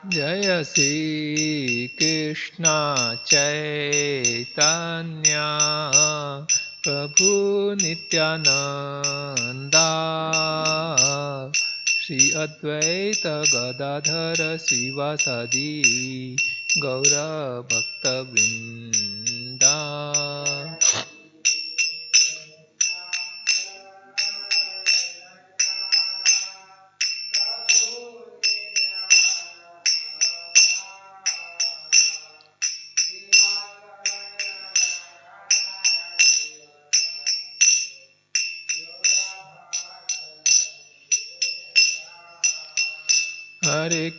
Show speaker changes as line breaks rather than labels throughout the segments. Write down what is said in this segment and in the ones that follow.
Jaya Sri Krishna Chaitanya Prabhu Nityananda Shri Advaita Gadadhara Sivasadi Gaura Bhakta Vrinda. Hare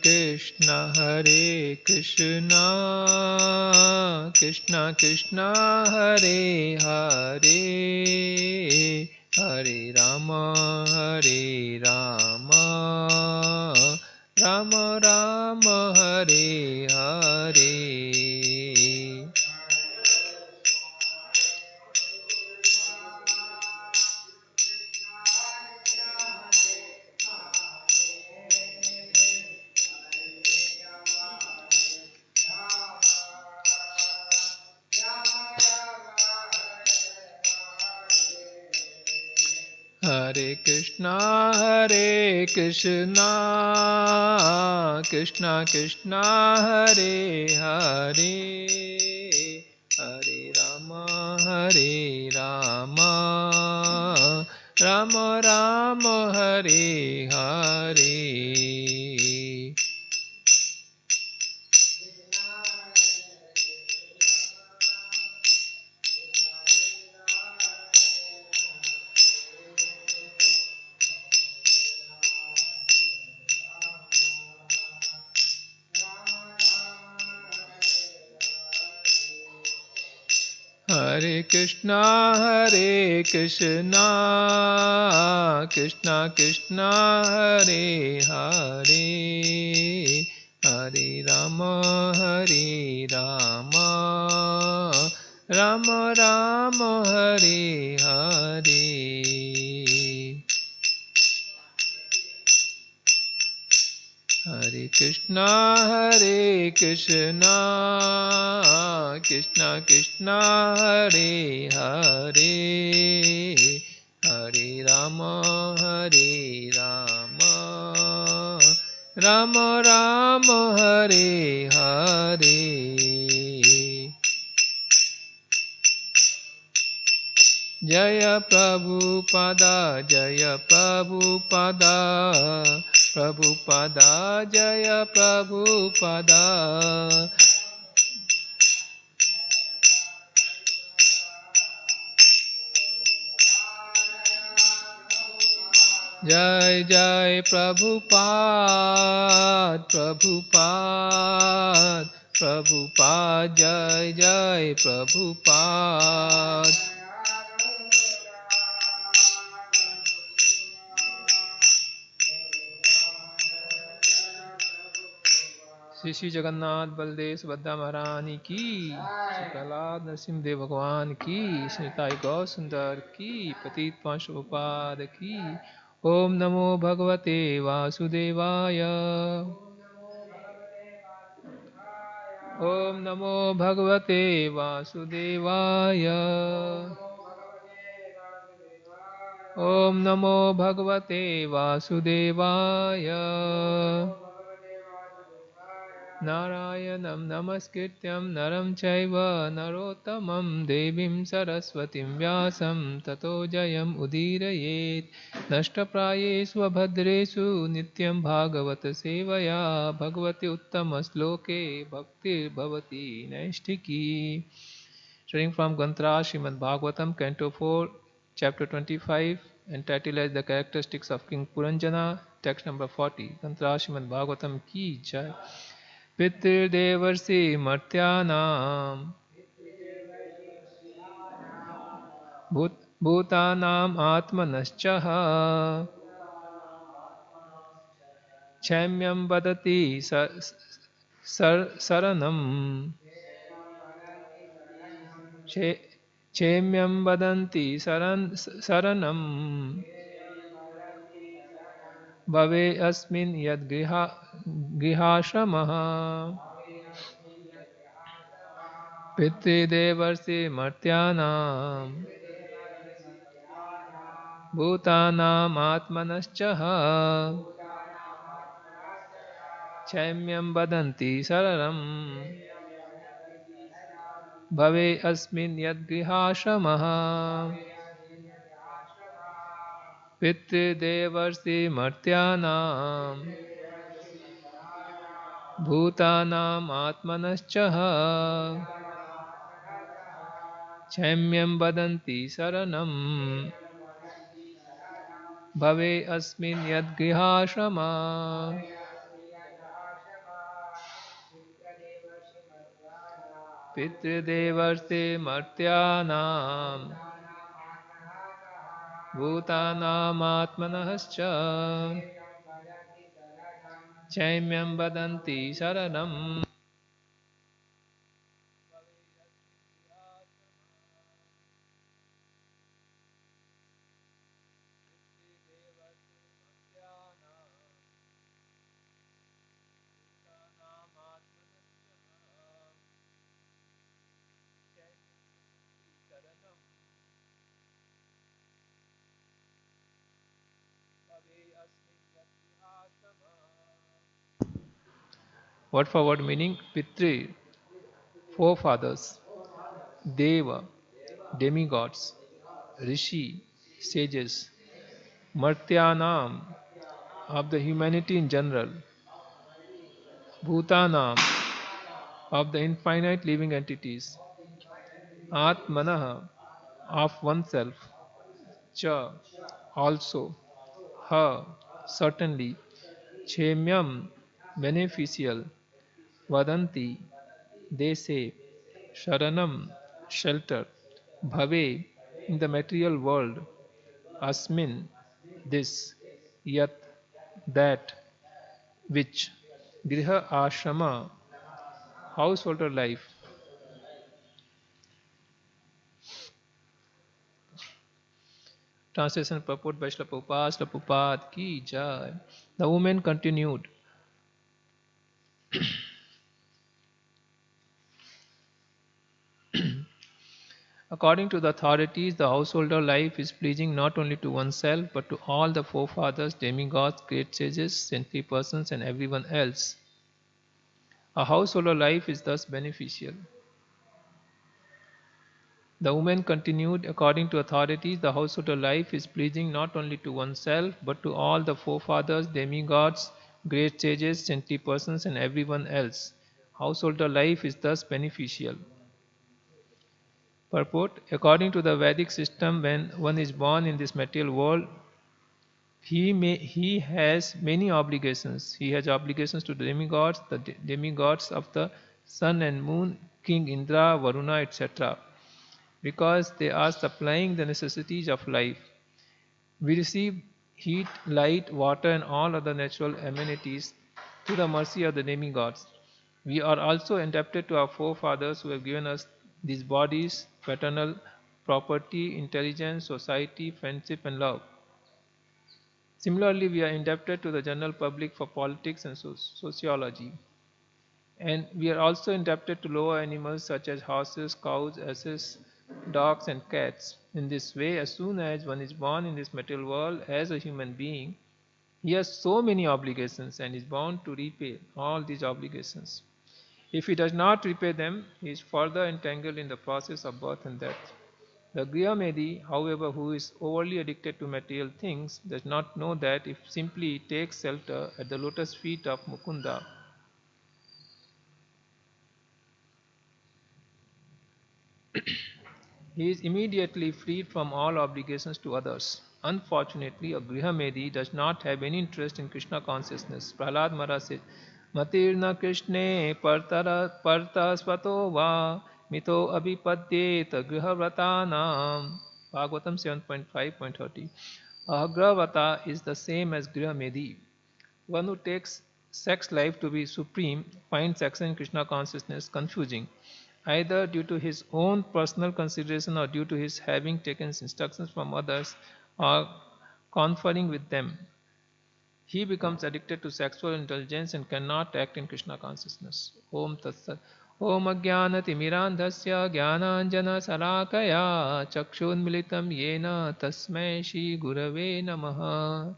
Krishna, Krishna Krishna, Hare Hare, Hare Rama, Rama Rama, Hare Hare. Hare Krishna, Krishna Krishna, Hare Hare, Hare Rama, Rama Rama, Hare Hare. Hare Krishna, Krishna Krishna, Hare Hare, Hare Rama, Rama Rama, Hare Hare. Hare Krishna, Krishna Krishna, Hare Hare, Hare Rama, Rama Rama, Hare Hare. Jaya Prabhupada, Prabhupada, Jaya Prabhupada. Jai Jai Prabhupada, Jai Jai Prabhupada. Shri Jagannath Baldev Subhadra महारानी की, श्री प्रहलाद नरसिंह देव भगवान की, श्री निताई गौ सुंदर की, पतित पांचोपाद की। ओम नमो भगवते वासुदेवाय, ओम नमो भगवते वासुदेवाय, ओम नमो भगवते वासुदेवाय। नारायणं नमस्कृत्यं नरं चैव नरोत्तमं देवीं सरस्वतीं व्यासं ततो जयम् उदीरयेत्। नष्टप्रायेषु अभद्रेषु नित्यं भागवत सेवया भगवति उत्तमश्लोके भक्तिर्भवति नैष्ठिकी। Reading from Grantra Srimad Bhagavatam, Canto 4, Chapter 25, entitled as The Characteristics of King Puranjana, text number 40. Grantra Srimad Bhagavatam ki jai. पितृदेवर्षि मर्त्यानां भूतानाम् आत्मनश्च क्षम्यं वदति शरणं क्षेम्यं वदन्ति शरणं भवे अस्मिन् यद् गृहाश्रमः पितृदेवर्षि मर्त्यानां भूतानामात्मनश्च क्षैम्यं वदन्ति सरलम् भवे अस्मिन् यद्गृहाश्रमः पितृदेवर्षि मर्त्यानां भूतानामात्मनश्च क्षैम्यं वदन्ति शरणं भवे अस्मिन् यद्गृहाश्रमः पितृदेवर्षि मर्त्यानां भूतानामात्मनश्च क्षैम्यं वदन्ति शरणं Word for word meaning Pitri, forefathers, Deva, demigods, Rishi, sages, Martyanam, of the humanity in general, Bhutanam, of the infinite living entities, Atmanah, of oneself, Cha, also, Ha, certainly, Chemyam, beneficial, Vadanti, they say, Sharanam, shelter, Bhave, in the material world, Asmin, this, Yat, that, which, Griha Ashrama, householder life. Translation purport by Srila Prabhupada, Srila Prabhupada ki jai. The woman continued. According to the authorities, the householder life is pleasing not only to oneself but to all the forefathers, demigods, great sages, saintly persons, and everyone else. A householder life is thus beneficial. The woman continued, according to authorities, the householder life is pleasing not only to oneself but to all the forefathers, demigods, great sages, saintly persons, and everyone else. Householder life is thus beneficial. Purport: according to the Vedic system, when one is born in this material world, he has many obligations. He has obligations to the demigods, the demigods of the sun and moon, King Indra, Varuna, etc., because they are supplying the necessities of life. We receive heat, light, water, and all other natural amenities through the mercy of the demigods. We are also indebted to our forefathers who have given us these bodies, paternal property, intelligence, society, friendship, and love. Similarly, we are indebted to the general public for politics and sociology. And we are also indebted to lower animals such as horses, cows, asses, dogs, and cats. In this way, as soon as one is born in this material world as a human being, he has so many obligations and is bound to repay all these obligations. If he does not repay them, he is further entangled in the process of birth and death. The Griyamedi, however, who is overly addicted to material things, does not know that if simply he takes shelter at the lotus feet of Mukunda, he is immediately freed from all obligations to others. Unfortunately, a Grihamedi does not have any interest in Krishna consciousness. Prahlad Maharaj says, Matirna Krishne parta svato va mito abhipadyet grihavratanam. Bhagavatam 7.5.30. Agravata is the same as Grihamedi. One who takes sex life to be supreme finds sex in Krishna consciousness confusing, either due to his own personal consideration or due to his having taken instructions from others or conferring with them. he becomes addicted to sexual indulgence and cannot act in Krishna consciousness. Om Tat Sat. Om Ajnanatimirandhasya Jnananjana Salakaya Chakshunmilitam Yena Tasmai Shri Gurave Namaha.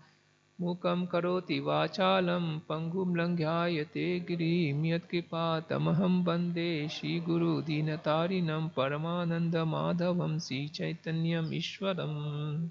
Mukam karoti vachalam pangum langhayate girim yatkripa tamaham bande Shri Guru Dinatarinam Paramananda Madhavam Sri Chaitanyam Ishwaram.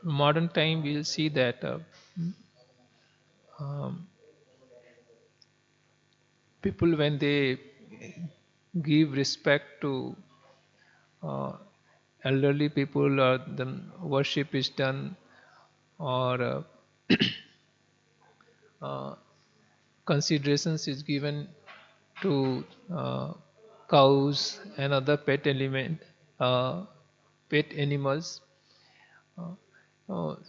Modern time we will see that um, people, when they give respect to uh, elderly people, or the worship is done, or uh, considerations is given to cows and other uh, pet animals,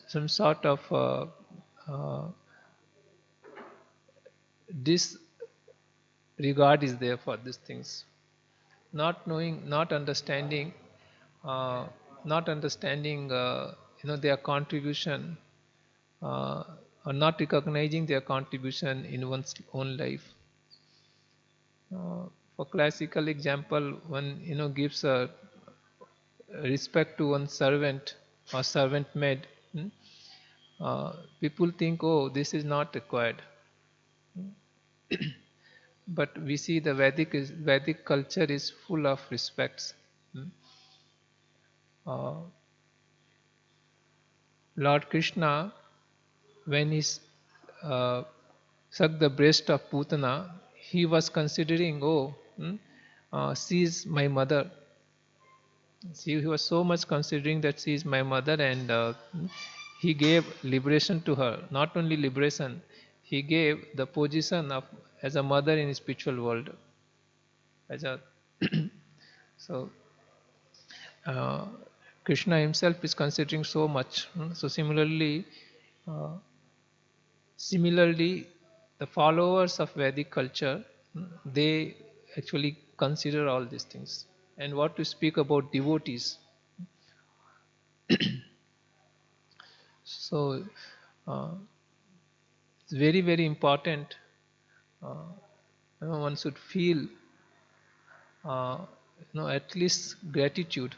some sort of uh, disregard is there for these things. Not knowing, not understanding, uh, not understanding, their contribution, uh, or not recognizing their contribution in one's own life. For classical example, one gives a respect to one servant or servant maid. People think, oh, this is not required. But we see the Vedic culture is full of respects. Uh, Lord Krishna, when he uh, sucked the breast of Putana, he was considering, oh, she is my mother. He was so much considering that she is my mother, and he gave liberation to her. Not only liberation, he gave the position of as a mother in spiritual world. As a so uh, Krishna himself is considering so much. So uh, similarly, the followers of Vedic culture, they actually consider all these things. And what to speak about devotees? So uh, it's very, very important. Uh, one should feel, uh, at least gratitude.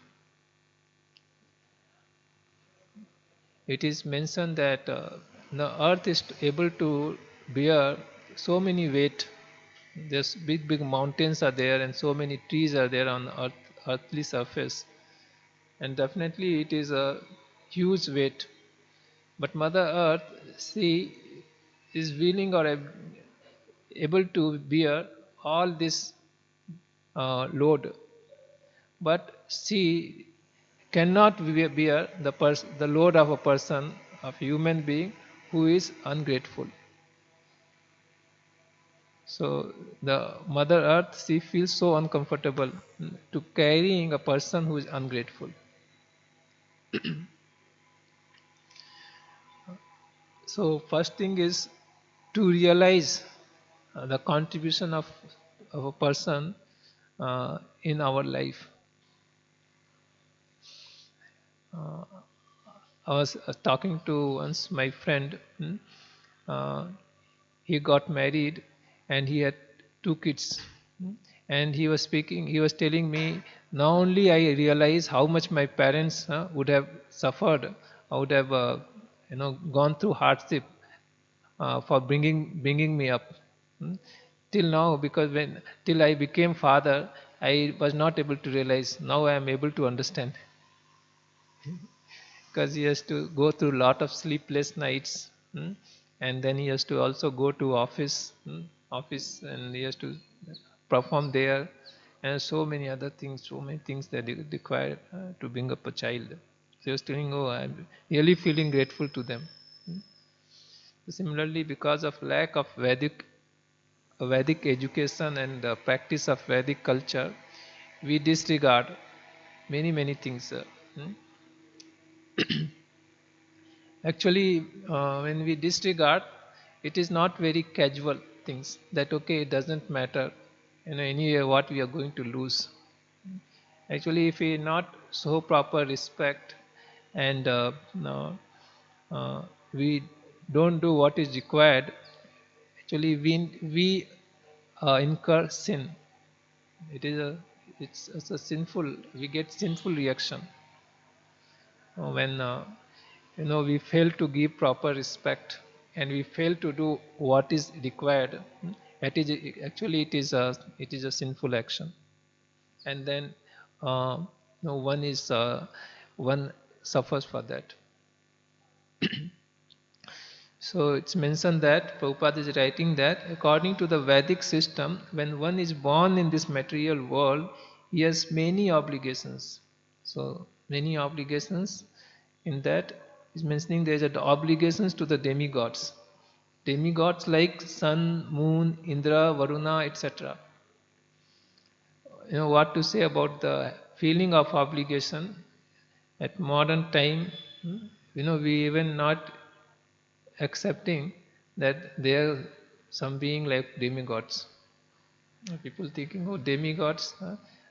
It is mentioned that the earth is able to bear so many weight. There's big, big mountains are there, and so many trees are there on the earthly surface. And definitely it is a huge weight. But Mother Earth, she is willing or able to bear all this load, but she cannot bear the load of a person, of a human being who is ungrateful. So the Mother Earth, she feels so uncomfortable to carrying a person who is ungrateful. So first thing is to realize the contribution of a person in our life. Uh, I was talking to once my friend. Uh, he got married and he had two kids. And he was telling me, now only I realize how much my parents would have suffered, would have gone through hardship for bringing me up. Hmm. Till now, because when till I became father, I was not able to realize. Now I am able to understand, because he has to go through a lot of sleepless nights, and then he has to also go to office, and he has to perform there, and so many things that are required to bring up a child. So he was telling, oh, I'm really feeling grateful to them. Similarly, because of lack of Vedic education and practice of Vedic culture, we disregard many things. Hmm. Actually, when we disregard, it is not very casual things that okay, it doesn't matter, anyway what we are going to lose. Actually, if we not show proper respect and no, we don't do what is required, actually we incur sin. It is it's a sinful. We get sinful reaction when we fail to give proper respect and we fail to do what is required. It is actually it is a sinful action, and then uh, one is one suffers for that. So it's mentioned that Prabhupada is writing that according to the Vedic system, when one is born in this material world, he has many obligations. So many obligations in that is mentioning there is obligations to the demigods. Demigods like sun, moon, Indra, Varuna, etc. What to say about the feeling of obligation at modern time? We even not accepting that there are some being like demigods. People thinking, oh, demigods,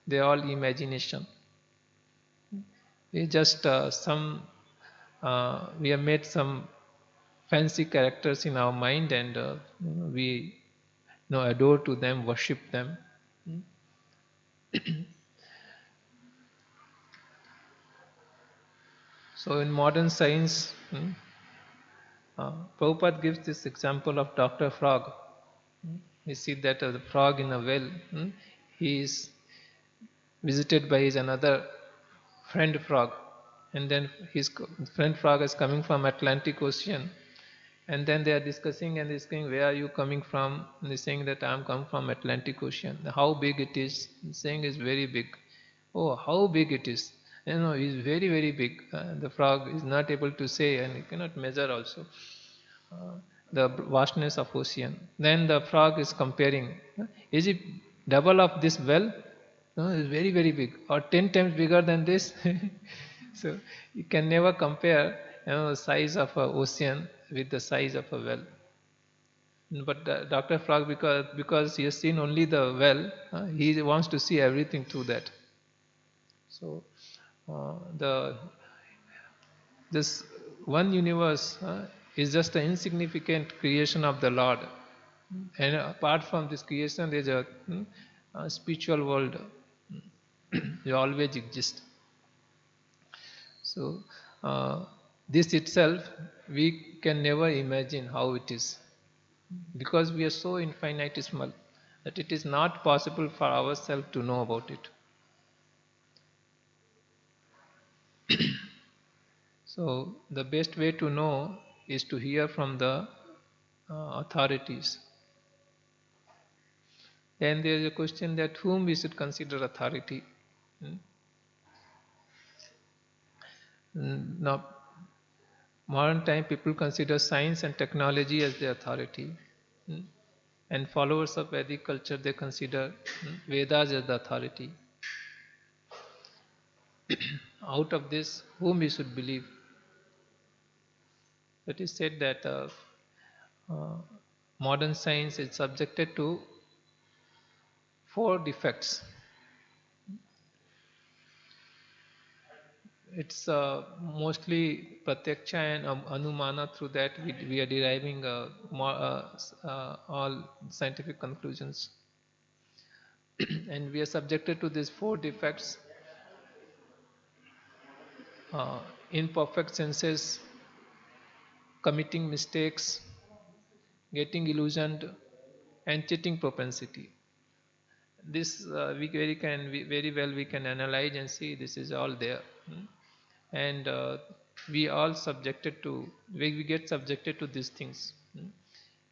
they are all imagination. We just we have made some fancy characters in our mind, and we adore to them, worship them. So in modern science, Prabhupada gives this example of Dr. Frog. We see that the frog in a well, he is visited by his another friend frog, and then his friend frog is coming from Atlantic Ocean, and then they are discussing and he's saying, where are you coming from? And he's saying that I am come from Atlantic Ocean. How big it is? He's saying it's very big. Oh, how big it is? It's very big. The frog is not able to say, and he cannot measure also the vastness of ocean. Then the frog is comparing. Is it double of this well? No, it's very big, or 10 times bigger than this. So you can never compare the size of an ocean with the size of a well. But Dr. Frog, because he has seen only the well, he wants to see everything through that. So the this one universe is just an insignificant creation of the Lord, and apart from this creation, there is a spiritual world. They always exist. So this itself we can never imagine how it is, because we are so infinitesimal that it is not possible for ourselves to know about it. So the best way to know is to hear from the authorities. Then there is a question that whom we should consider authority. Now, modern time people consider science and technology as the authority, and followers of Vedic culture, they consider Vedas as the authority. Out of this, whom we should believe? It is said that uh, modern science is subjected to four defects. It's mostly pratyaksha and anumana. Through that, we are deriving all scientific conclusions. And we are subjected to these four defects: imperfect senses, committing mistakes, getting illusioned, and cheating propensity. This very well we can analyze and see this is all there. And we all subjected to we get subjected to these things.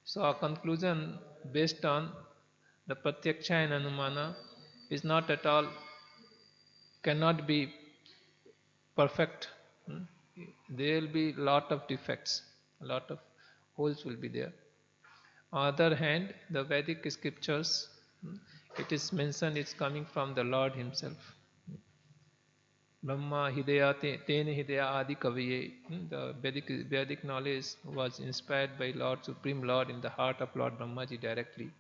So our conclusion based on the pratyaksha and anumana is not at all, cannot be perfect. There will be lot of defects, a lot of holes will be there. On the other hand, the Vedic scriptures, it is mentioned it's coming from the Lord Himself. Brahma Hidaya Tena Hidaya Adi Kaviye. The Vedic knowledge was inspired by Lord Supreme Lord in the heart of Lord Brahmaji directly.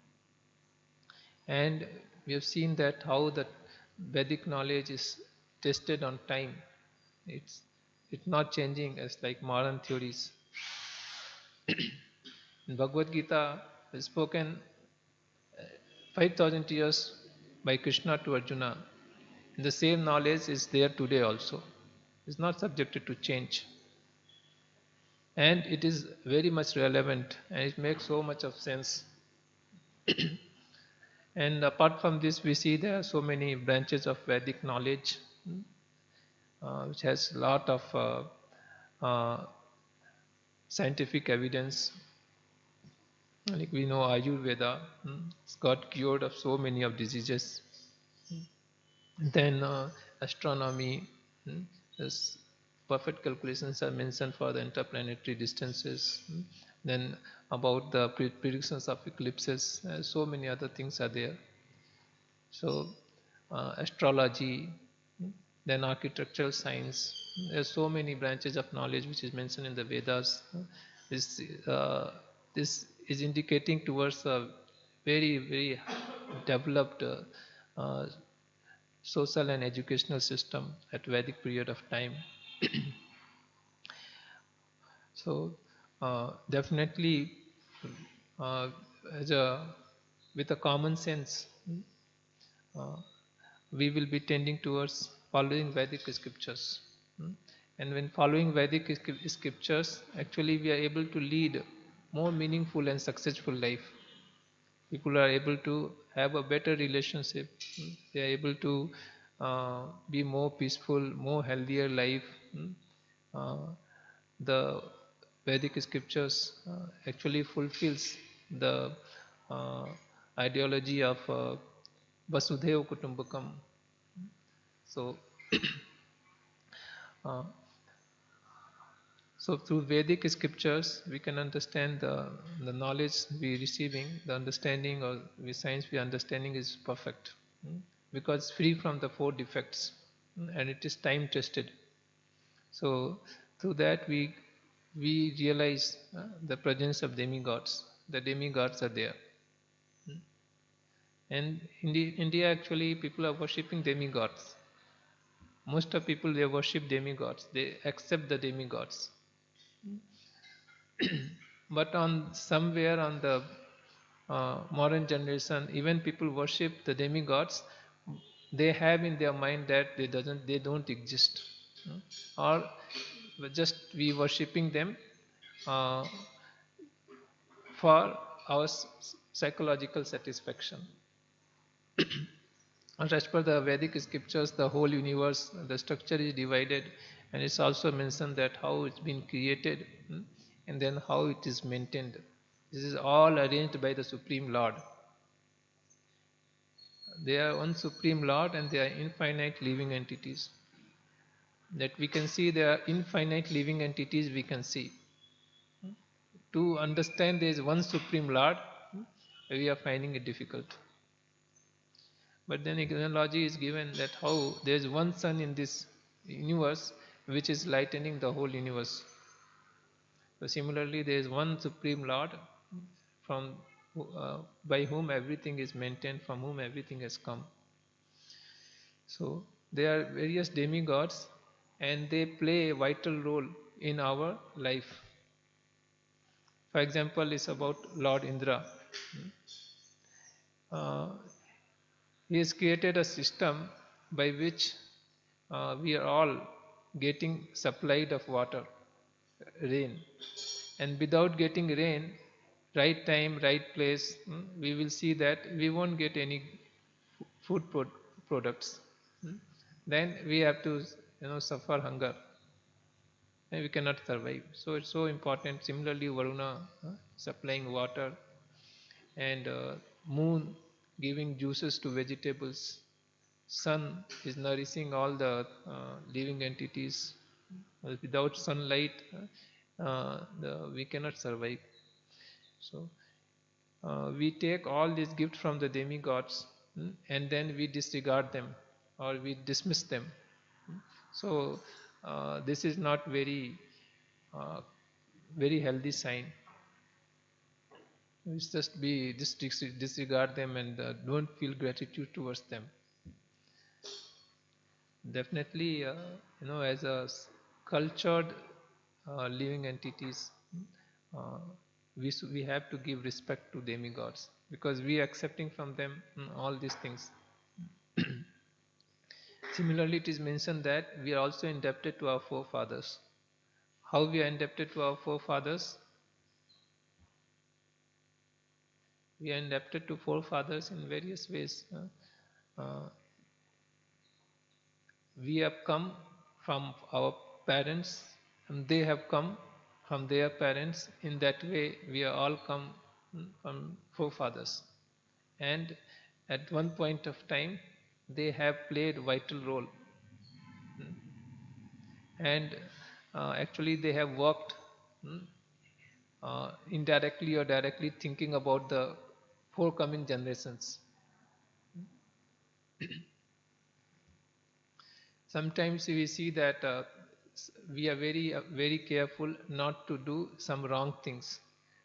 And we have seen that how the Vedic knowledge is tested on time. It's not changing as like modern theories. In Bhagavad Gita is spoken 5,000 years by Krishna to Arjuna. The same knowledge is there today also. It's not subjected to change. And it is very much relevant and it makes so much of sense. And apart from this, we see there are so many branches of Vedic knowledge, which has a lot of scientific evidence. Like we know Ayurveda, it's got cured of so many of diseases. Then astronomy, this perfect calculations are mentioned for the interplanetary distances. Then about the predictions of eclipses, so many other things are there. So astrology, then architectural science. There are so many branches of knowledge which is mentioned in the Vedas. This is indicating towards a very, very developed social and educational system at Vedic period of time. So definitely uh, with a common sense, we will be tending towards following Vedic scriptures. And when following Vedic scriptures, actually we are able to lead more meaningful and successful life. People are able to have a better relationship. They are able to be more peaceful, more healthier life. The Vedic scriptures actually fulfills the uh, ideology of Vasudhaiva Kutumbakam. So, uh, so through Vedic scriptures, we can understand the knowledge we are receiving, the understanding or the science we are understanding is perfect, because free from the 4 defects, and it is time tested. So through that we realize the presence of demigods. The demigods are there. And in India actually people are worshipping demigods. Most of people, they worship demigods. They accept the demigods. But on somewhere on the modern generation, even people worship the demigods. They have in their mind that they don't exist, or just we worshipping them uh, for our psychological satisfaction. As per the Vedic scriptures, the whole universe, the structure is divided, and it's also mentioned that how it's been created, and then how it is maintained. This is all arranged by the Supreme Lord. They are one Supreme Lord and they are infinite living entities. That we can see, there are infinite living entities we can see. To understand there is one Supreme Lord, we are finding it difficult. But then analogy is given that how there is one sun in this universe which is lightening the whole universe. So similarly, there is one Supreme Lord from by whom everything is maintained, from whom everything has come. So there are various demigods and they play a vital role in our life. For example, it's about Lord Indra. Uh, he has created a system by which we are all getting supplied of water, rain. And without getting rain, right time, right place, we will see that we won't get any food products. Then we have to suffer hunger and we cannot survive. So it's so important. Similarly, Varuna supplying water, and moon giving juices to vegetables. Sun is nourishing all the living entities. Without sunlight, we cannot survive. So we take all these gifts from the demigods, and then we disregard them or we dismiss them. So this is not uh, very healthy sign. We just disregard them and don't feel gratitude towards them. Definitely, as cultured living entities, uh, we have to give respect to demigods because we are accepting from them all these things. Similarly, it is mentioned that we are also indebted to our forefathers. How we are indebted to our forefathers? We are indebted to forefathers in various ways. Uh, we have come from our parents, and they have come from their parents. In that way, we are all come from forefathers. And at one point of time, they have played vital role, and actually they have worked indirectly or directly thinking about the forthcoming generations. Sometimes we see that we are very careful not to do some wrong things,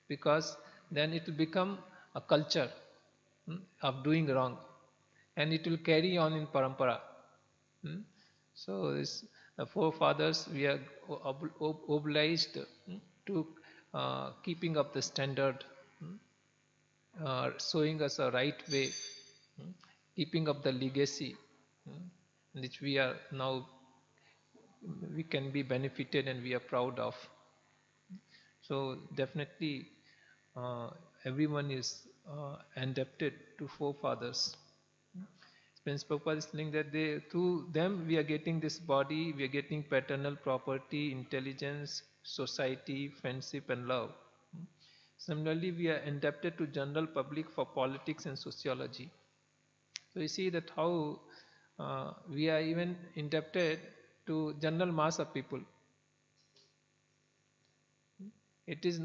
because then it will become a culture of doing wrong, and it will carry on in parampara. Hmm? So this, the forefathers, we are obliged to keeping up the standard, showing us a right way, hmm, keeping up the legacy, hmm, which we can be benefited and we are proud of. So definitely, everyone is indebted to forefathers. Prince Prabhupada is telling that through them we are getting this body, we are getting paternal property, intelligence, society, friendship and love. Similarly, we are indebted to general public for politics and sociology. So you see that how we are even indebted to general mass of people. It is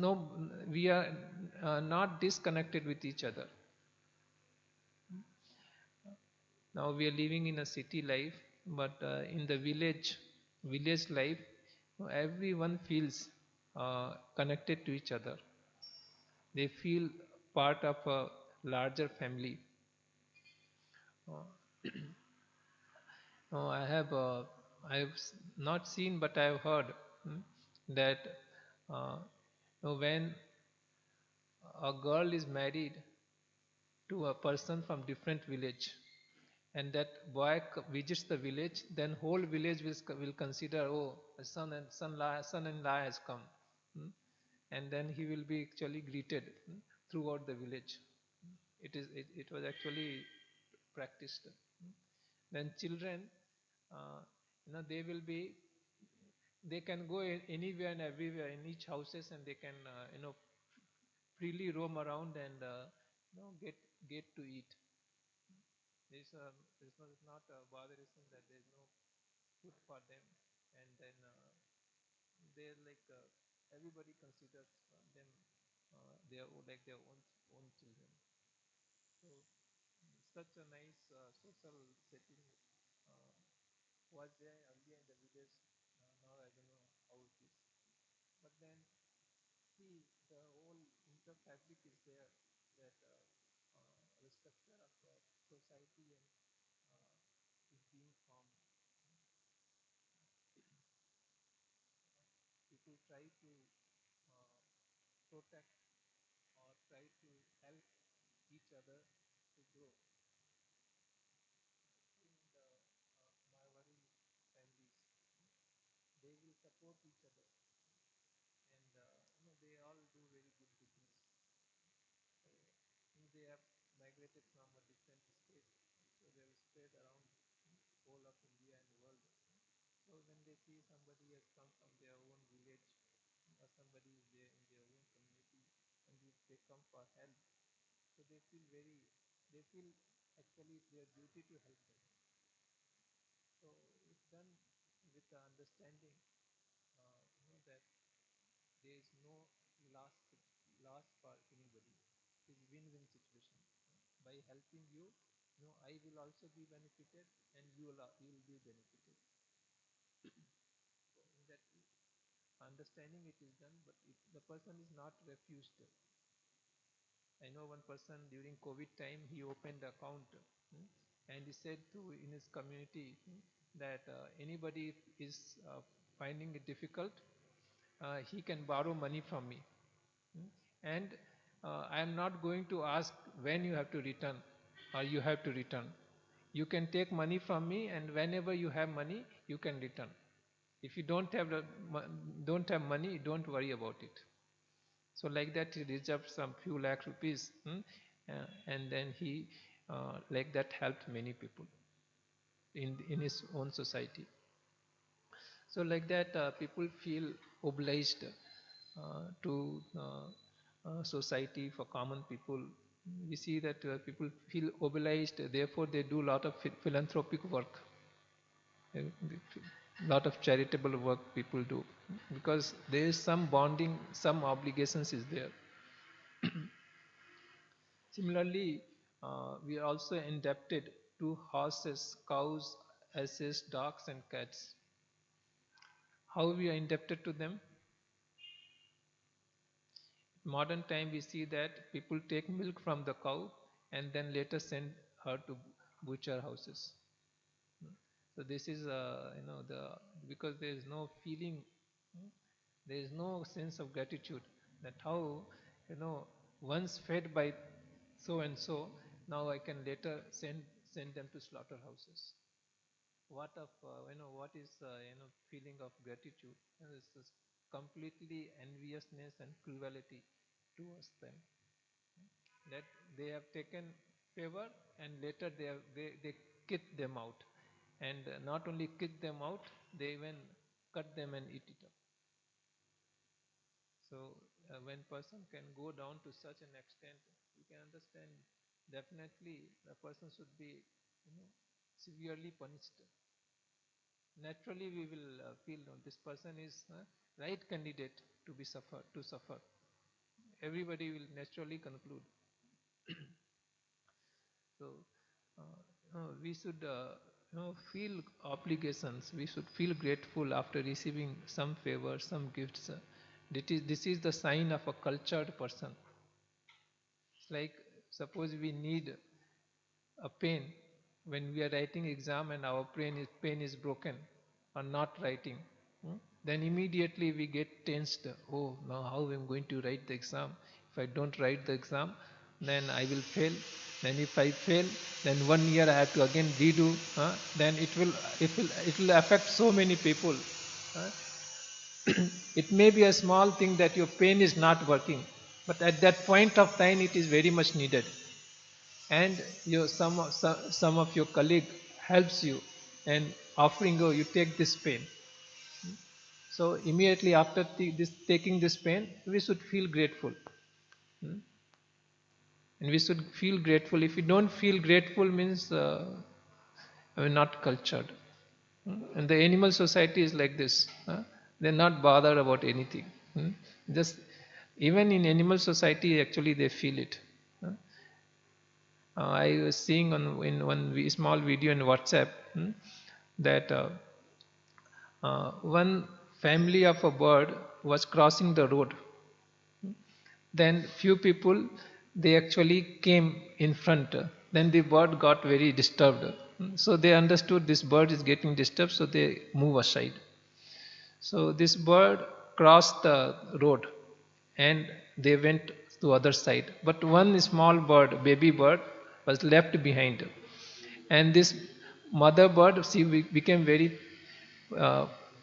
we are not disconnected with each other. Now we are living in a city life, but in the village life, everyone feels connected to each other. They feel part of a larger family. Uh, I have not seen, but I have heard that when a girl is married to a person from different village, and that boy visits the village, then whole village will consider, oh, a son-in-law has come, hmm, and then he will be actually greeted throughout the village. It was actually practiced. Then children, uh, they will be, they can go anywhere and everywhere in each houses, and they can freely roam around and get to eat. There's not a botheration that there's no food for them, and then they're like everybody considers them like their own children. So such a nice social setting uh, was there earlier in the village. Now I don't know how it is, but then see the whole inter-fabric is there, that the structure of the society and is being formed. People try to uh, protect or try to help each other to grow. In the Marwari families, they will support each other, and they all do very good business. So, they have migrated from a different state, so they will spread around whole of India and the world. So when they see somebody has come from their own village, or somebody is there in their own community, and if they come for help, so they feel actually it's their duty to help them. So if done with the understanding, that there is no last last for human by helping you, I will also be benefited and you will be benefited. So in that understanding it is done, but if the person is not refused. I know one person during COVID time, he opened account, and he said in his community, that anybody is finding it difficult, he can borrow money from me. And I am not going to ask when you have to return or you have to return. You can take money from me, and whenever you have money, you can return. If you don't have money, don't worry about it. So like that, he reserved some few lakh rupees, and then he like that helped many people in his own society. So like that, people feel obliged to society for common people. We see that people feel obliged, therefore they do a lot of philanthropic work, a lot of charitable work people do, because there is some bonding, some obligations is there. Similarly, we are also indebted to horses, cows, asses, dogs and cats. How we are indebted to them? Modern time we see that people take milk from the cow and then later send her to butcher houses. So this is because there is no feeling, there is no sense of gratitude, that how once fed by so and so, now I can later send them to slaughterhouses. What is feeling of gratitude? It's just completely enviousness and cruelty towards them, that they have taken favor and later they kick them out, and not only kick them out, they even cut them and eat it up. So when person can go down to such an extent, you can understand definitely the person should be severely punished. Naturally we will feel, no, this person is right candidate to suffer. Everybody will naturally conclude. So we should feel obligations. We should feel grateful after receiving some favor, some gifts. This is the sign of a cultured person. It's like, suppose we need a pen when we are writing exam and our pen is broken or not writing, then immediately we get tensed. Oh, now how I'm going to write the exam? If I don't write the exam, then I will fail. Then if I fail, then 1 year I have to again redo. Then it will affect so many people. It may be a small thing that your pen is not working, but at that point of time it is very much needed, and some of your colleague helps you and offering, oh, you take this pen. So immediately after taking this pen, we should feel grateful. And we should feel grateful. If we don't feel grateful, means we're not cultured. And the animal society is like this. They're not bothered about anything. Just even in animal society, actually they feel it. I was seeing in one small video in WhatsApp, that one family of a bird was crossing the road. Then few people, they actually came in front. Then the bird got very disturbed. So they understood this bird is getting disturbed, so they move aside. So this bird crossed the road and they went to other side. But one small bird, baby bird, was left behind. And this mother bird, she became very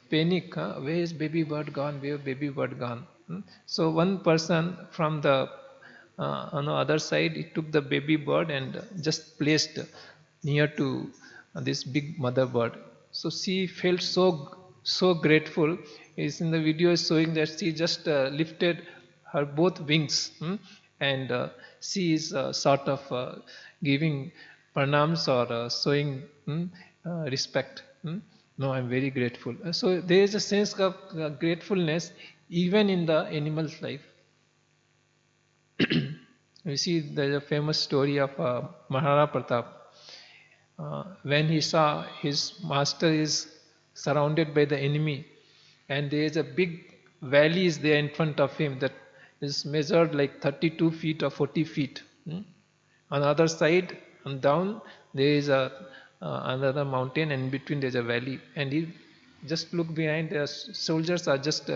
panic. Where is baby bird gone? Where baby bird gone? So one person from the on the other side, he took the baby bird and just placed near to this big mother bird. So she felt so grateful. Is in the video is showing that she just lifted her both wings, and she is sort of giving pranams or showing respect. No, I'm very grateful. So there is a sense of gratefulness even in the animal's life. You see, there's a famous story of Maharaja Pratap. When he saw his master is surrounded by the enemy, and there is a big valley is there in front of him that is measured like 32 feet or 40 feet. On the other side and down there is a another mountain, and in between there is a valley. And he just look behind. The soldiers are just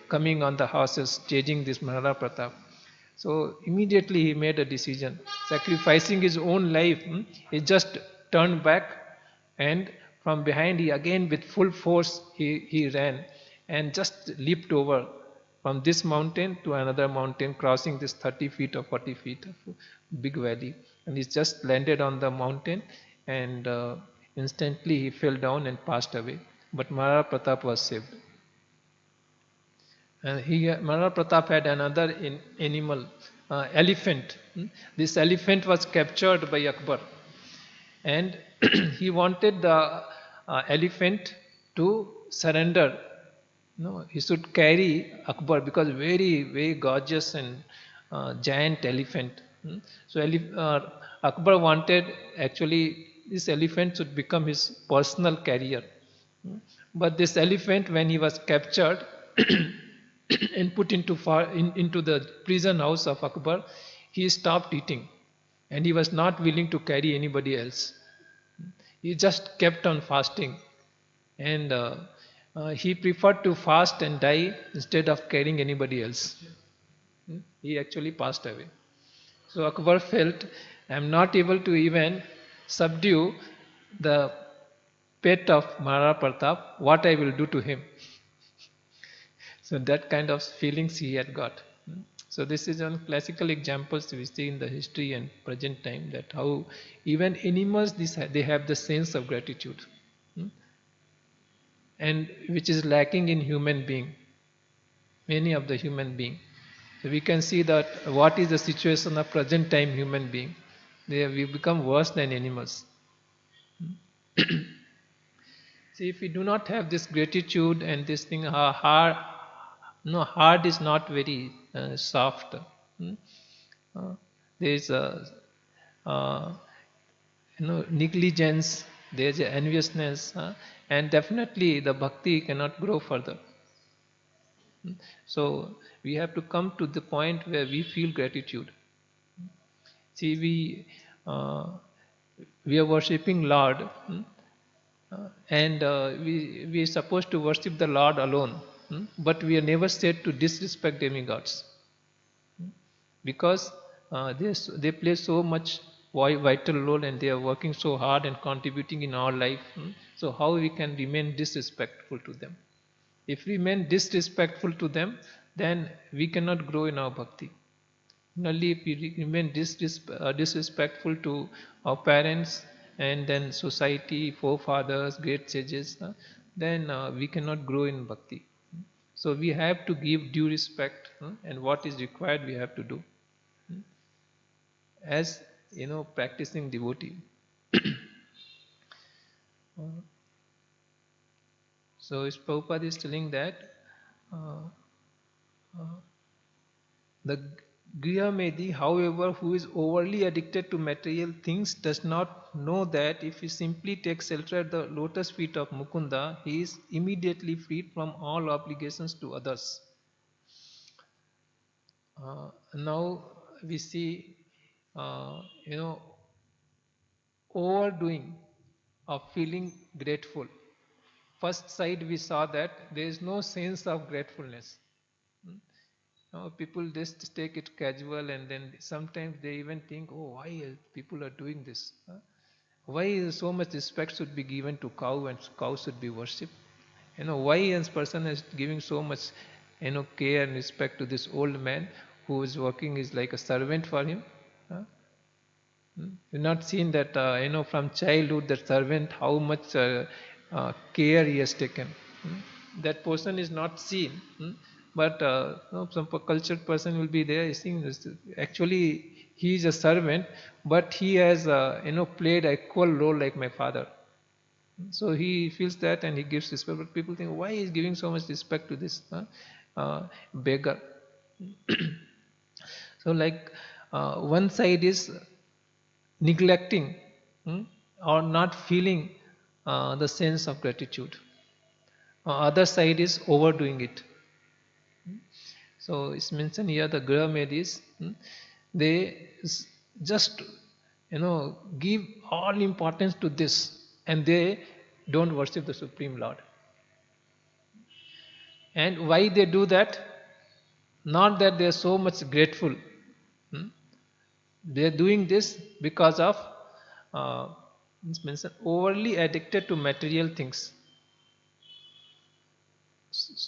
coming on the horses, chasing this Maharaja Pratap. So immediately he made a decision, sacrificing his own life. He just turned back, and from behind he again with full force he ran and just leaped over from this mountain to another mountain, crossing this 30 feet or 40 feet of big valley. And he just landed on the mountain, and instantly he fell down and passed away. But Maharaja Pratap was saved. And Maharaja Pratap had another animal, elephant. This elephant was captured by Akbar, and he wanted the elephant to surrender. No, he should carry Akbar because very gorgeous and giant elephant. So Akbar wanted actually this elephant should become his personal carrier. But this elephant, when he was captured and put into the prison house of Akbar, he stopped eating, and he was not willing to carry anybody else. He just kept on fasting, and he preferred to fast and die instead of carrying anybody else. He actually passed away. So Akbar felt, I am not able to even subdue the pet of Maharaja Pratap, what I will do to him. So that kind of feelings he had got. So this is one classical examples we see in the history and present time, that how even animals they have the sense of gratitude, and which is lacking in human being, many of the human being. So we can see that what is the situation of present time human being. We become worse than animals. See, if we do not have this gratitude and this thing, our heart is not very soft. There is a negligence, there is a enviousness, and definitely the bhakti cannot grow further. So we have to come to the point where we feel gratitude. See, we are worshipping Lord, and we are supposed to worship the Lord alone, but we are never said to disrespect demigods, because they play so much vital role, and they are working so hard and contributing in our life. So how we can remain disrespectful to them? If we remain disrespectful to them, then we cannot grow in our bhakti. Only if we remain disrespectful to our parents and then society, forefathers, great sages, then we cannot grow in bhakti. So we have to give due respect, and what is required we have to do, as practicing devotee. So Prabhupada is telling that the Grihamedi, however, who is overly addicted to material things, does not know that if he simply takes shelter at the lotus feet of Mukunda, he is immediately freed from all obligations to others. Now we see, overdoing of feeling grateful. First side we saw that there is no sense of gratefulness. People just take it casual, and then sometimes they even think, oh, why people are doing this? Why so much respect should be given to cow, and cow should be worshipped? Why this person is giving so much care and respect to this old man who is working is like a servant for him? You've not seen that from childhood that servant how much care he has taken. That person is not seen, but some cultured person will be there seeing this. Actually he is a servant, but he has played an equal role like my father. So he feels that, and he gives respect. But people think, why he is giving so much respect to this beggar? So like one side is neglecting or not feeling the sense of gratitude. Other side is overdoing it. So it's mentioned here the Grahamedis, they just give all importance to this, and they don't worship the Supreme Lord. And why they do that? Not that they are so much grateful. They are doing this because of it's mentioned overly addicted to material things.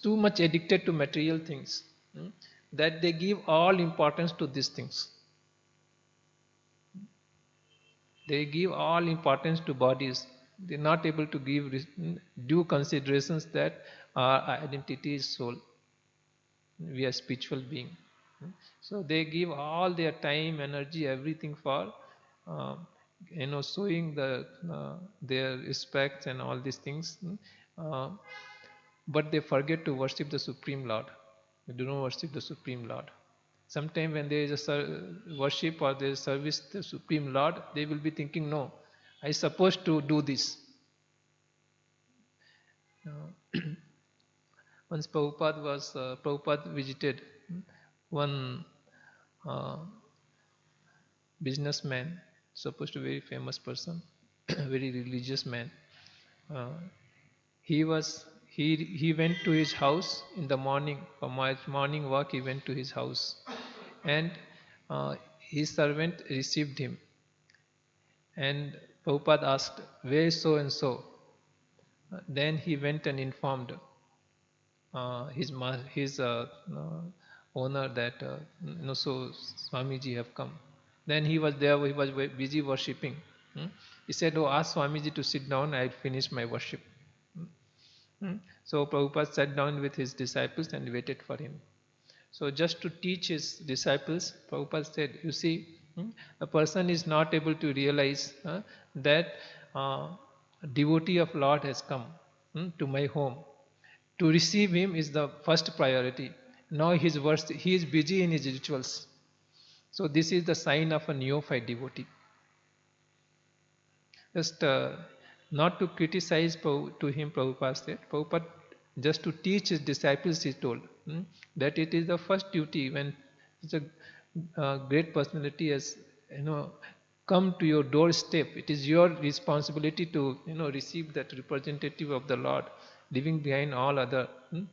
Too much addicted to material things, that they give all importance to these things. They give all importance to bodies. They are not able to give due considerations that our identity is soul. We are spiritual being. So they give all their time, energy, everything for showing their respect and all these things. But they forget to worship the Supreme Lord. They do not worship the Supreme Lord. Sometimes when there is a worship or there is service to the Supreme Lord, they will be thinking, no, I supposed to do this. Once Prabhupada visited one businessman, supposed to be a very famous person, very religious man. He went to his house in the morning. For my morning walk, he went to his house, and his servant received him. And Prabhupada asked, "Where is so and so?" Then he went and informed his owner that so Swamiji have come. Then he was there. He was busy worshipping. He said, "Oh, ask Swamiji to sit down. I'll finish my worship." So Prabhupada sat down with his disciples and waited for him. So just to teach his disciples, Prabhupada said, you see, a person is not able to realize that a devotee of Lord has come to my home. To receive him is the first priority. Now he is busy in his rituals. So this is the sign of a neophyte devotee. Just not to criticize to him, Prabhupada said. Prabhupada, just to teach his disciples, he told that it is the first duty when such a great personality has come to your doorstep. It is your responsibility to receive that representative of the Lord, leaving behind all other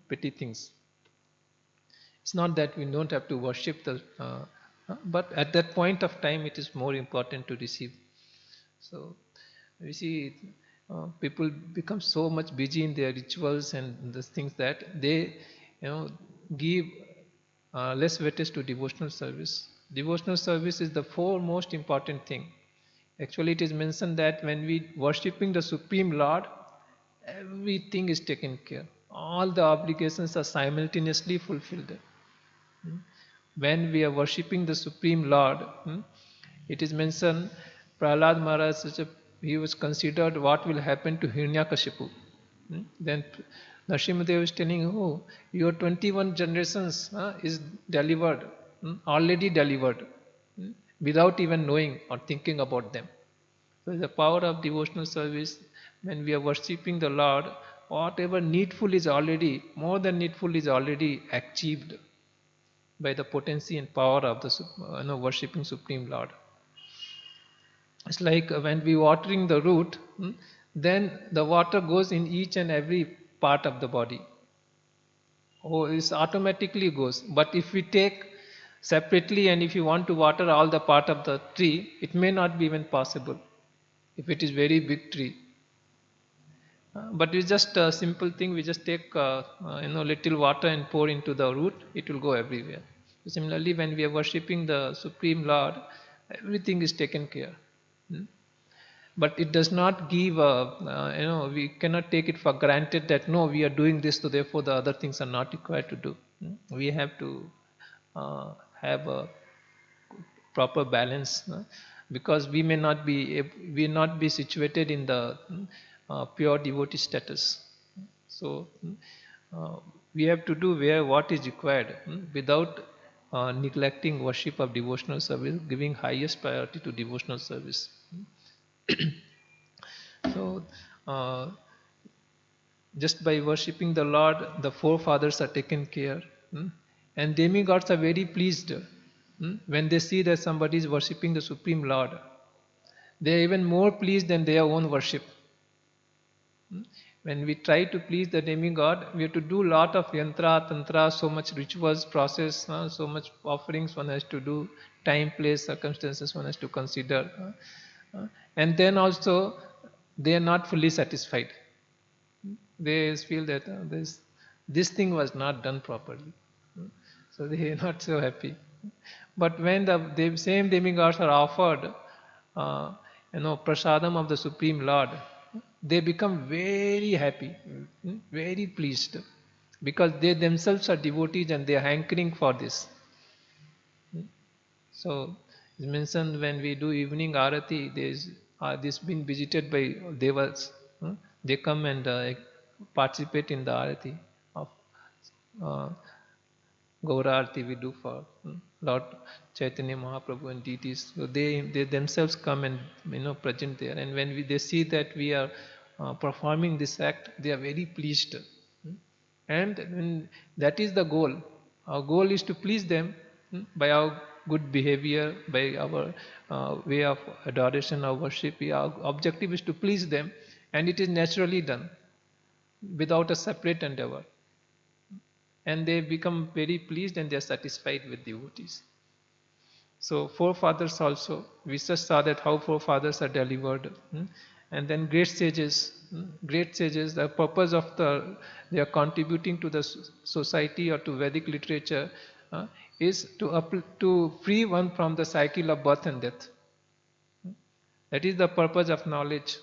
petty things. It's not that we don't have to worship but at that point of time, it is more important to receive. So we see people become so much busy in their rituals and the things that they give less weightage to devotional service. Devotional service is the foremost important thing. Actually, it is mentioned that when we worshipping the Supreme Lord, everything is taken care. All the obligations are simultaneously fulfilled. When we are worshipping the Supreme Lord, it is mentioned Prahlad Maharaj, he was considered what will happen to Hiranyakashipu. Then Nrsimhadev is telling, oh, your 21 generations is delivered, already delivered, without even knowing or thinking about them. So the power of devotional service, when we are worshipping the Lord, whatever needful is already, more than needful is already achieved by the potency and power of the worshipping Supreme Lord. It's like when we watering the root, then the water goes in each and every part of the body. Oh, it automatically goes. But if we take separately and if you want to water all the part of the tree, it may not be even possible if it is very big tree. But it's just a simple thing. We just take little water and pour into the root. It will go everywhere. Similarly, when we are worshipping the Supreme Lord, everything is taken care. But it does not give we cannot take it for granted that no, we are doing this, so therefore the other things are not required to do. We have to have a proper balance, because we may not be situated in the pure devotee status. So we have to do what is required without neglecting worship of devotional service, giving highest priority to devotional service. So, just by worshipping the Lord, the forefathers are taken care. And demigods are very pleased when they see that somebody is worshipping the Supreme Lord. They are even more pleased than their own worship. When we try to please the demigod, we have to do lot of yantra, tantra, so much rituals, process, so much offerings one has to do, time, place, circumstances one has to consider. And then also, they are not fully satisfied. They feel that this thing was not done properly. So they are not so happy. But when the same demigods are offered, prasadam of the Supreme Lord, they become very happy, very pleased, because they themselves are devotees and they are hankering for this. So it's mentioned when we do evening arati, this been visited by devas. They come and participate in the arati of uh, Gaura Arati we do for Lord Chaitanya Mahaprabhu and deities. So they themselves come and present there. And when they see that we are performing this act, they are very pleased. And that is the goal. Our goal is to please them by our good behavior, by our way of adoration or worship. Our objective is to please them, and it is naturally done without a separate endeavor. And they become very pleased and they are satisfied with devotees. So forefathers also, we just saw that how forefathers are delivered. And then great sages, the purpose of they are contributing to the society or to Vedic literature is to free one from the cycle of birth and death. That is the purpose of knowledge,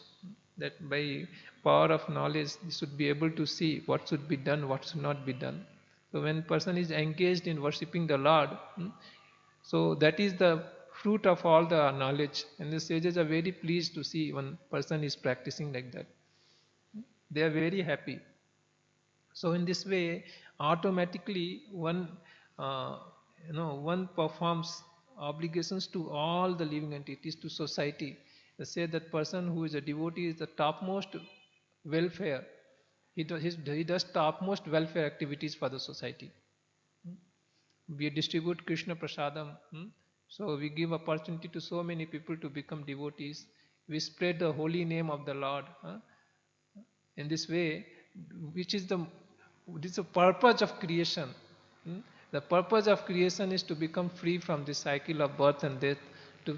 that by power of knowledge you should be able to see what should be done, what should not be done. So when person is engaged in worshipping the Lord, so that is the fruit of all the knowledge. And the sages are very pleased to see one person is practicing like that. They are very happy. So in this way, automatically one performs obligations to all the living entities, to society. They say that person who is a devotee is the topmost welfare. He does topmost welfare activities for the society. We distribute Krishna Prasadam. So we give opportunity to so many people to become devotees. We spread the holy name of the Lord. In this way, which is the purpose of creation. The purpose of creation is to become free from the cycle of birth and death, to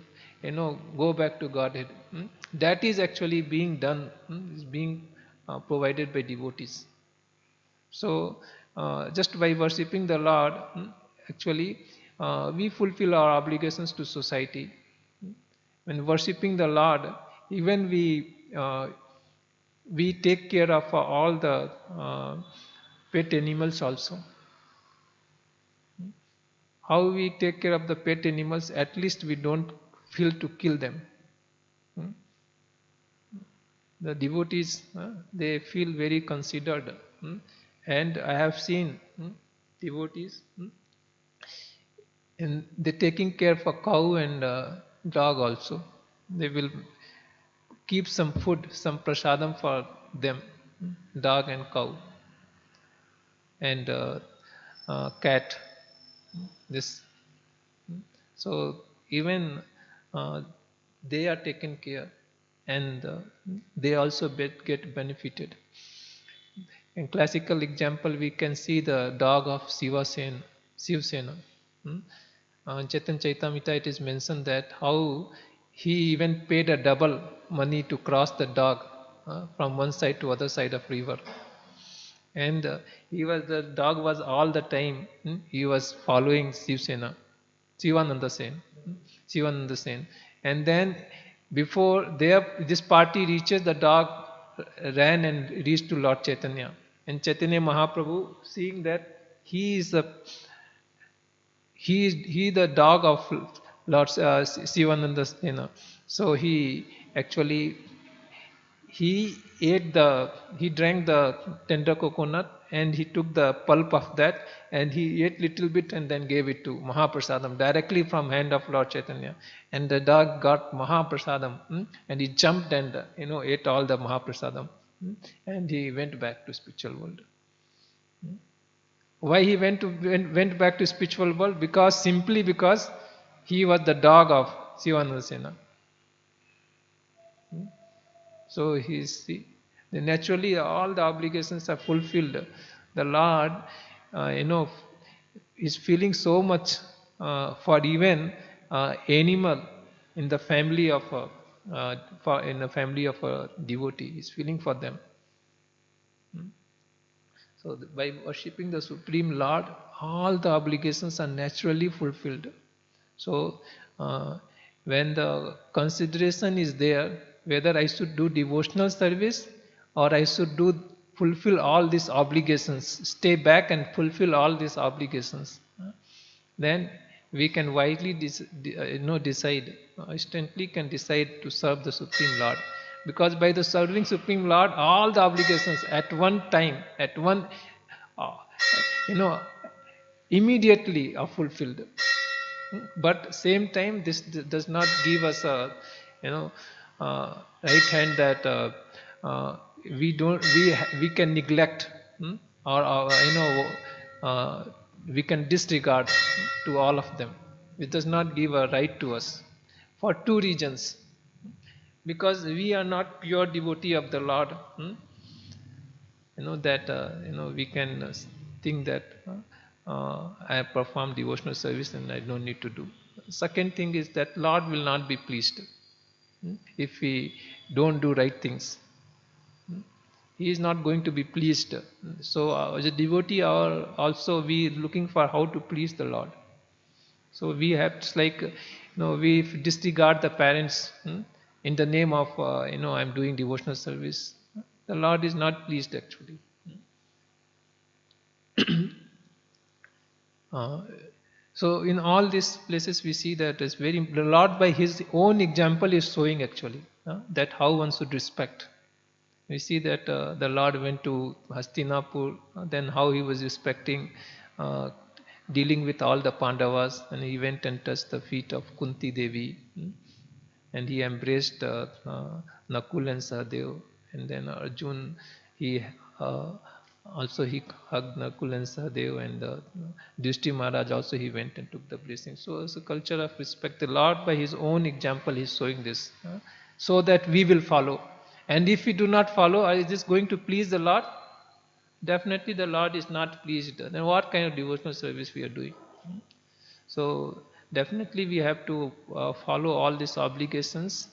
go back to Godhead. That is actually being done, is being provided by devotees. So just by worshipping the Lord, actually we fulfill our obligations to society. When worshipping the Lord, even we take care of all the pet animals also. How we take care of the pet animals? At least we don't feel to kill them. The devotees, they feel very considered. And I have seen devotees, and they're taking care of a cow and dog also. They will keep some food, some prasadam for them, dog and cow, and cat. This, so even they are taken care, and they also get benefited. In classical example, we can see the dog of Shiva Sena. Chaitanya Chaitamrita, it is mentioned that how he even paid a double money to cross the dog from one side to other side of river. And the dog was all the time, he was following Shivananda Sen. And then before this party reaches, the dog ran and reached to Lord Chaitanya. And Chaitanya Mahaprabhu, seeing that he is the dog of Lord Shivananda Sena. So he he drank the tender coconut and he took the pulp of that and he ate little bit and then gave it to Mahaprasadam directly from hand of Lord Chaitanya. And the dog got Mahaprasadam, and he jumped and ate all the Mahaprasadam, and he went back to spiritual world. Why he went back to spiritual world? Simply because he was the dog of Sivananda Sena. So naturally all the obligations are fulfilled. The Lord, is feeling so much for even animal in the family of a devotee. He's feeling for them. So by worshipping the Supreme Lord, all the obligations are naturally fulfilled. So when the consideration is there, whether I should do devotional service or I should fulfill all these obligations, stay back and fulfill all these obligations, then we can wisely decide, instantly can decide to serve the Supreme Lord. Because by the serving Supreme Lord, all the obligations at one time, immediately are fulfilled. But same time, this does not give us a right hand that we can neglect, or we can disregard to all of them. It does not give a right to us for two reasons. Because we are not pure devotee of the Lord, we can think that I have performed devotional service and I don't need to do. Second thing is that Lord will not be pleased if we don't do right things. He is not going to be pleased. So as a devotee, also we looking for how to please the Lord. So we have we disregard the parents in the name of I'm doing devotional service. The Lord is not pleased actually. So in all these places we see that the Lord by His own example is showing actually that how one should respect. We see that the Lord went to Hastinapur, then how He was respecting, dealing with all the Pandavas, and He went and touched the feet of Kunti Devi, and He embraced Nakul and Sahadev, and then Arjun, he hugged Nakul and Sahadev, and Dishti Maharaj also he went and took the blessing. So it's a culture of respect. The Lord by His own example is showing this, so that we will follow. And if we do not follow, is this going to please the Lord? Definitely the Lord is not pleased. Then what kind of devotional service we are doing? So definitely we have to follow all these obligations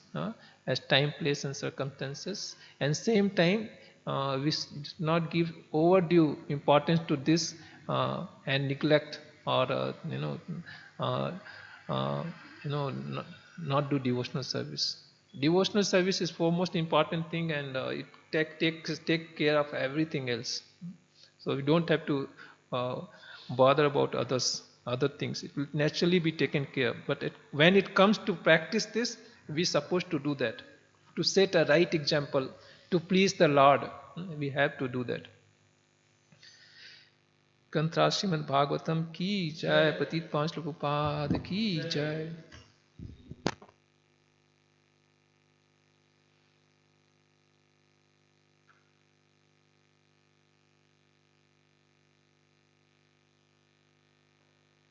as time, place and circumstances. And same time we should not give overdue importance to this and neglect or not do devotional service. Devotional service is foremost important thing, and it take care of everything else. So we don't have to bother about other things. It will naturally be taken care of. But when it comes to practice this, we are supposed to do that. To set a right example, to please the Lord, we have to do that. Kantra Srimad Bhagavatam ki jai, Patit Panch Prabhupada ki jai.